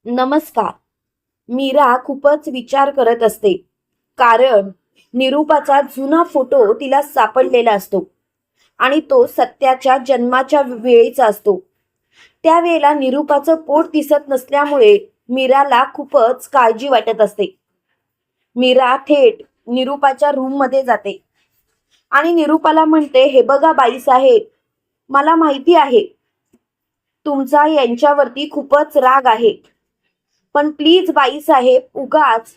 नमस्कार. मीरा खूपच विचार करत असते, कारण निरूपाचा जुना फोटो तिला सापडलेला असतो आणि तो सत्याच्या जन्माच्या वेळेचा असतो. त्यावेळेला निरूपाचं पोट दिसत नसल्यामुळे मीराला खूपच काळजी वाटत असते. मीरा थेट निरूपाच्या रूम मध्ये जाते आणि निरूपाला म्हणते, हे बघा बाईसाहेब, मला माहिती आहे तुमचा यांच्यावरती खूपच राग आहे, पण प्लीज बाईसाहेब उगाच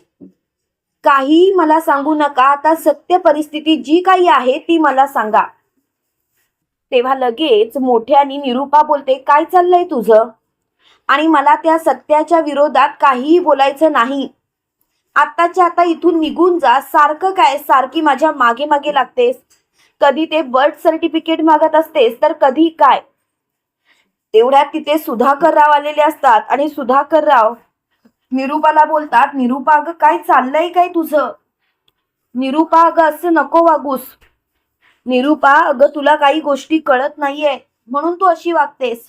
काही मला सांगू नका. आता सत्य परिस्थिती जी काही आहे ती मला सांगा. तेव्हा लगेच मोठ्यानी निरूपा बोलते, काय चाललंय तुझं? आणि मला त्या सत्याच्या विरोधात काहीही बोलायचं नाही. आत्ताच्या आता इथून निघून जा. सारखं काय सारखी माझ्या मागे मागे लागतेस? कधी ते बर्थ सर्टिफिकेट मागत असतेस तर कधी काय. तेवढ्यात तिथे सुधाकर राव आलेले असतात आणि सुधाकर राव निरूपाला बोलतात, निरूपा अगं काय चाललंय काय तुझं? निरूपा अगं असं नको वागूस. निरूपा अगं तुला काही गोष्टी कळत नाहीये म्हणून तू अशी वागतेस.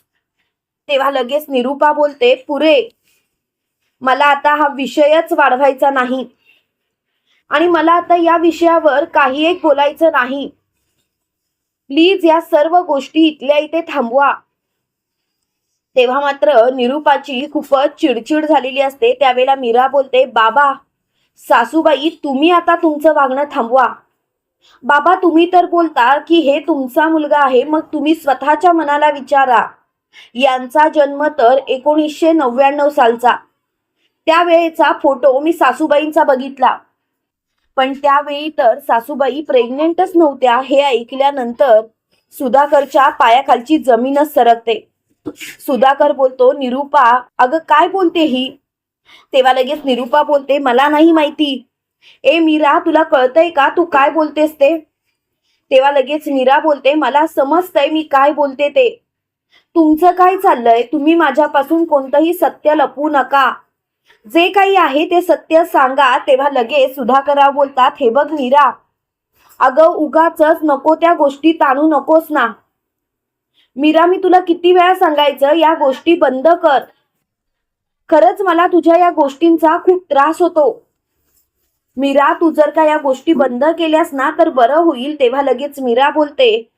तेव्हा लगेच निरूपा बोलते, पुरे, मला आता हा विषयच वाढवायचा नाही आणि मला आता या विषयावर काही एक बोलायचं नाही. प्लीज या सर्व गोष्टी इथल्या इथे थांबवा. तेव्हा मात्र निरूपाची खूपच चिडचिड झालेली असते. त्यावेळेला मीरा बोलते, बाबा सासूबाई तुम्ही आता तुमचं वागणं थांबवा. बाबा तुम्ही तर बोलता की हे तुमचा मुलगा आहे, मग तुम्ही स्वतःच्या मनाला विचारा. यांचा जन्म तर 1999 सालचा. त्यावेळेचा फोटो मी सासूबाईंचा बघितला, पण त्यावेळी तर सासूबाई प्रेग्नेंटच नव्हत्या. हे ऐकल्यानंतर सुधाकरच्या पायाखालची जमीनच सरकते. सुधाकर बोलतो, निरूपा अगं काय बोलते ही? तेव्हा लगेच निरूपा बोलते, मला नाही माहिती. ए मीरा तुला कळतंय का तू काय बोलतेस ते? तेव्हा लगेच मीरा बोलते, मला समजतंय मी काय बोलते ते. तुमचं काय चाललंय? तुम्ही माझ्यापासून कोणतंही सत्य लपवू नका. जे काही आहे ते सत्य सांगा. तेव्हा लगेच सुधाकरराव बोलतात, हे बघ मीरा, अगं उगाचच नको त्या गोष्टी ताणू नकोस ना. मीरा मी तुला किती वेळा सांगायचं या गोष्टी बंद कर. खरंच मला तुझ्या या गोष्टींचा खूप त्रास होतो. मीरा तू जर का या गोष्टी बंद केल्यास ना तर बरं होईल. तेव्हा लगेच मीरा बोलते,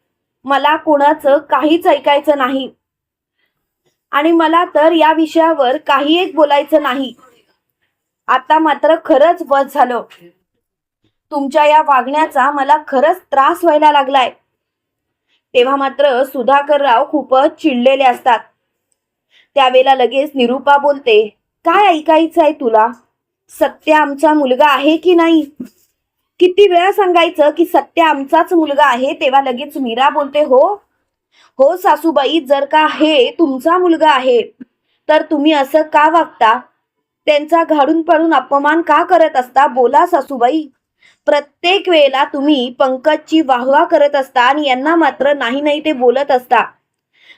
मला कोणाचं काहीच ऐकायचं नाही आणि मला तर या विषयावर काही एक बोलायचं नाही. आता मात्र खरंच बस झालं. तुमच्या या वागण्याचा मला खरंच त्रास व्हायला लागलाय. तेव्हा मात्र सुधाकरराव खूपच चिडलेले असतात. त्यावेळेला लगेच निरूपा बोलते, काय ऐकायचं आहे तुला? सत्य आमचा मुलगा आहे की नाही? किती वेळा सांगायचं की सत्य आमचाच मुलगा आहे? तेव्हा लगेच मीरा बोलते, हो हो सासूबाई, जर का हे तुमचा मुलगा आहे तर तुम्ही असं का वागता? त्यांचा घाडून पाडून अपमान का करत असता? बोला सासूबाई. प्रत्येक वेळेला तुम्ही पंकजची वाहवा करत असता आणि यांना मात्र नाही नाही ते बोलत असता.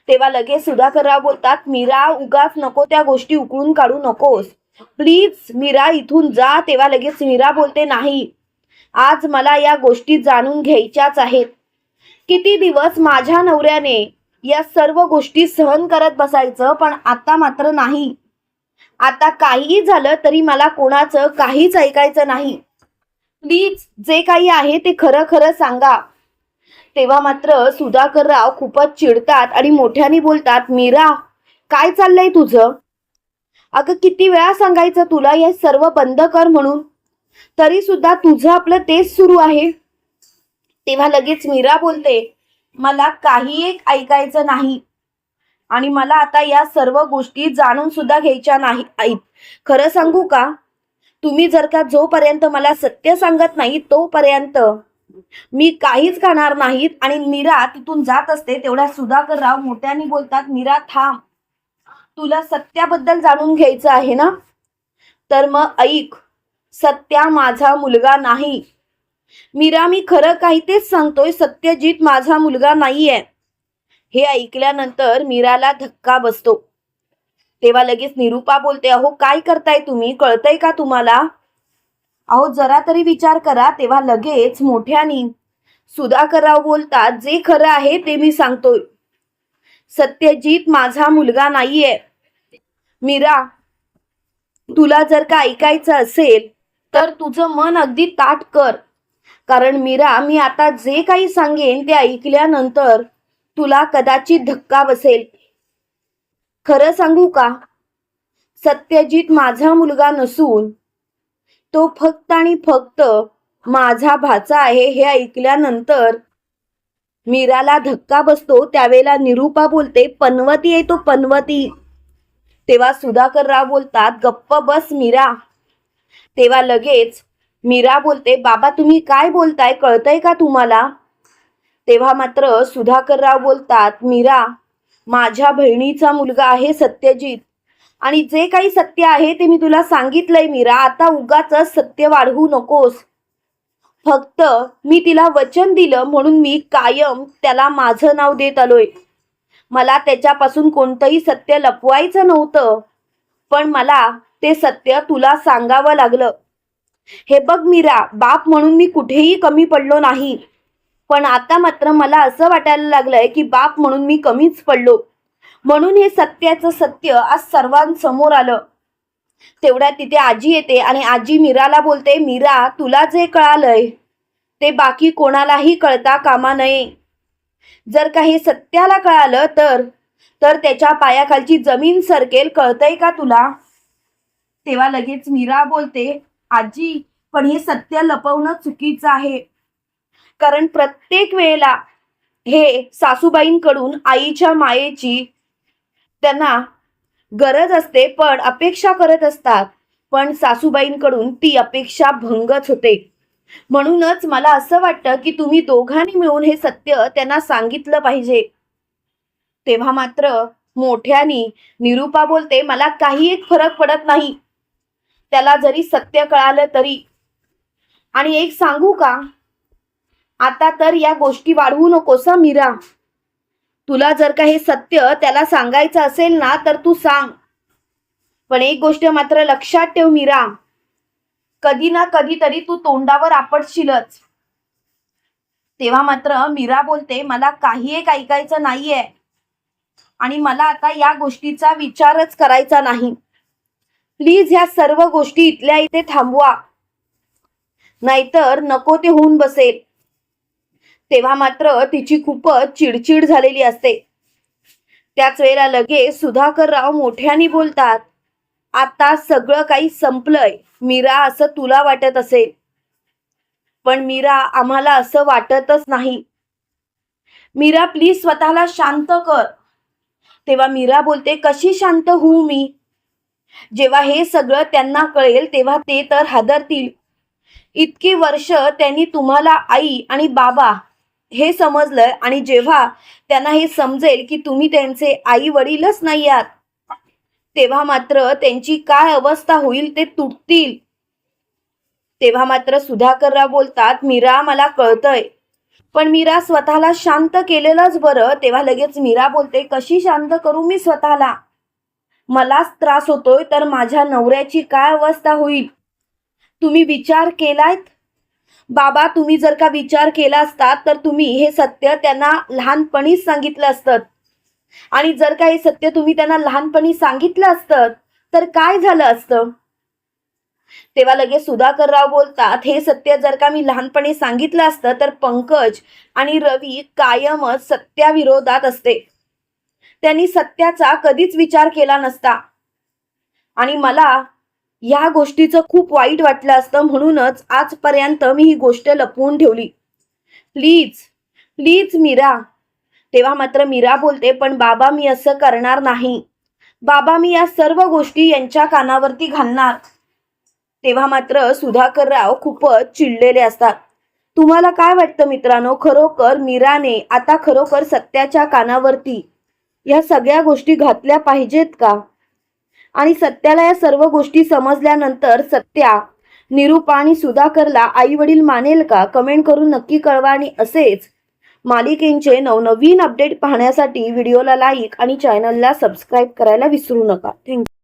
तेव्हा लगेच सुधाकरराव बोलतात, मीरा उगाच नको त्या गोष्टी उकळून काढू नकोस. प्लीज मीरा इथून जा. तेव्हा लगेच मीरा बोलते, नाही, आज मला या गोष्टी जाणून घ्यायच्याच आहेत. किती दिवस माझ्या नवऱ्याने या सर्व गोष्टी सहन करत बसायचं, पण आता मात्र नाही. आता काहीही झालं तरी मला कोणाचं काहीच ऐकायचं नाही. प्लीज जे काही आहे ते खरं खरं सांगा. तेव्हा मात्र सुधाकरराव खूपच चिडतात आणि मोठ्याने बोलतात, मीरा काय चाललंय तुझं? अगं किती वेळा सांगायचं तुला हे सर्व बंद कर म्हणून, तरी सुद्धा तुझं आपलं तेच सुरू आहे. तेव्हा लगेच मीरा बोलते, मला काही एक ऐकायचं नाही आणि मला आता या सर्व गोष्टी जाणून सुद्धा घ्यायच्या नाही. खरं सांगू का, तुम्ही जर का जोपर्यंत मला सत्य सांगत नाही तोपर्यंत मी काहीच खाणार नाहीत. आणि मीरा तिथून जात असते. तेवढ्या सुधाकरराव मोठ्याने बोलतात, मीरा थांब, तुला सत्याबद्दल जाणून घ्यायचं आहे ना, तर मग ऐक. सत्या माझा मुलगा नाही. मीरा मी खरं काही तेच सांगतोय, सत्यजित माझा मुलगा नाहीये. हे ऐकल्यानंतर मीराला धक्का बसतो. तेव्हा लगेच निरूपा बोलते, अहो काय करताय तुम्ही? कळतंय का तुम्हाला? अहो जरा तरी विचार करा. तेव्हा लगेच मोठ्यानी सुधाकरराव बोलतात, जे खरं आहे ते मी सांगतोय. सत्यजित माझा मुलगा नाहीये. मीरा तुला जर का ऐकायचं असेल तर तुझं मन अगदी ताठ कर, कारण मीरा, मी आता जे काही सांगेन ते ऐकल्यानंतर तुला कदाचित धक्का बसेल. खरं सांगू का, सत्यजित माझा मुलगा नसून तो फक्त आणि फक्त माझा भाचा आहे. हे ऐकल्यानंतर मीराला धक्का बसतो. त्यावेळेला निरूपा बोलते, पनवती आहे तो, पनवती. तेव्हा सुधाकरराव बोलतात, गप्प बस मीरा. तेव्हा लगेच मीरा बोलते, बाबा तुम्ही काय बोलताय, कळतंय का तुम्हाला? तेव्हा मात्र सुधाकरराव बोलतात, मीरा, माझ्या बहिणीचा मुलगा आहे सत्यजित, आणि जे काही सत्य आहे ते मी तुला सांगितलंय मीरा. आता उगाच सत्य वाढवू नकोस. फक्त मी तिला वचन दिलं म्हणून मी कायम त्याला माझं नाव देत आलोय. मला त्याच्यापासून कोणतंही सत्य लपवायचं नव्हतं, पण मला ते सत्य तुला सांगावं लागलं. हे बघ मीरा, बाप म्हणून मी कुठेही कमी पडलो नाही, पण आता मात्र मला असं वाटायला लागलंय की बाप म्हणून मी कमीच पडलो. म्हणून हे सत्याचं सत्य आज सर्वांसमोर आलं. तेवढ्यात तिथे आजी येते आणि आजी मीराला बोलते, मीरा, तुला जे कळालंय ते बाकी कोणालाही कळता कामा नये. जर काही सत्याला कळालं तर त्याच्या पायाखालची जमीन सरकेल, कळतंय का तुला? तेव्हा लगेच मीरा बोलते, आजी, पण हे सत्य लपवणं चुकीचं आहे, कारण प्रत्येक वेळेला हे सासूबाईंकडून आईच्या मायेची त्यांना गरज असते, पण अपेक्षा करत असतात, पण सासूबाईंकडून ती अपेक्षा भंगच होते. म्हणूनच मला असं वाटतं की तुम्ही दोघांनी मिळून हे सत्य त्यांना सांगितलं पाहिजे. तेव्हा मात्र मोठ्यानी निरूपा बोलते, मला काही एक फरक पडत नाही, त्याला जरी सत्य कळालं तरी. आणि एक सांगू का, आता तर या गोष्टी वाढवू नकोस मीरा. तुला जर का हे सत्य त्याला सांगायचं असेल ना तर तू सांग, पण एक गोष्ट मात्र लक्षात ठेव मीरा, कधी ना कधीतरी तू तोंडावर आपटशीलच. तेव्हा मात्र मीरा बोलते, मला काही एक ऐकायचं नाहीये आणि मला आता या गोष्टीचा विचारच करायचा नाही. प्लीज ह्या सर्व गोष्टी इथल्या इथे थांबवा, नाहीतर नको ते होऊन बसेल. तेव्हा मात्र तिची खूपच चिडचिड झालेली असते. त्याच वेळेला लगेच सुधाकरराव मोठ्याने बोलतात, आता सगळं काही संपलंय मीरा, असं तुला वाटत असेल, पण मीरा, आम्हाला असं वाटतच नाही. मीरा, प्लीज स्वतःला शांत कर. तेव्हा मीरा बोलते, कशी शांत होऊ मी? जेव्हा हे सगळं त्यांना कळेल तेव्हा ते तर हादरतील. इतकी वर्ष त्यांनी तुम्हाला आई आणि बाबा हे समजलं, आणि जेव्हा त्यांना हे समजेल की तुम्ही त्यांचे आई वडीलच नाही आहात, तेव्हा मात्र त्यांची काय अवस्था होईल, ते तुटतील. तेव्हा मात्र सुधाकरराव बोलतात, मीरा, मला कळतंय, पण मीरा, स्वतःला शांत केलेलंच बरं. तेव्हा लगेच मीरा बोलते, कशी शांत करू मी स्वतःला? मलाच त्रास होतोय तर माझ्या नवऱ्याची काय अवस्था होईल? तुम्ही विचार केलायत? बाबा, तुम्ही जर का विचार केला असता तर तुम्ही हे सत्य त्यांना लहानपणीच सांगितलं असतं, आणि जर का हे सत्य तुम्ही त्यांना लहानपणी सांगितलं असतं तर काय झालं असतं? तेव्हा लगेच सुधाकरराव बोलतात, हे सत्य जर का मी लहानपणी सांगितलं असतं तर पंकज आणि रवी कायमच सत्याविरोधात असते. त्यांनी सत्याचा कधीच विचार केला नसता, आणि मला या गोष्टीचं खूप वाईट वाटलं असतं, म्हणूनच आजपर्यंत मी ही गोष्ट लपवून ठेवली. Please please Meera. तेव्हा मात्र मीरा बोलते, पण बाबा, मी असं करणार नाही. बाबा, मी या सर्व गोष्टी यांच्या कानावरती घालणार. तेव्हा मात्र सुधाकरराव खूपच चिडलेले असतात. तुम्हाला काय वाटतं मित्रांनो, खरोखर मीराने आता खरोखर सत्याच्या कानावरती या सगळ्या गोष्टी घातल्या पाहिजेत का? आणि सत्याला या सर्व गोष्टी समजल्यानंतर सत्या निरूपा आणि सुधाकरला आई वडील मानेल का? कमेंट करून नक्की कळवा. आणि असेच मालिकेचे नवनवीन अपडेट पाहण्यासाठी व्हिडिओला लाईक आणि चॅनलला सबस्क्राईब करायला विसरू नका. थँक्यू.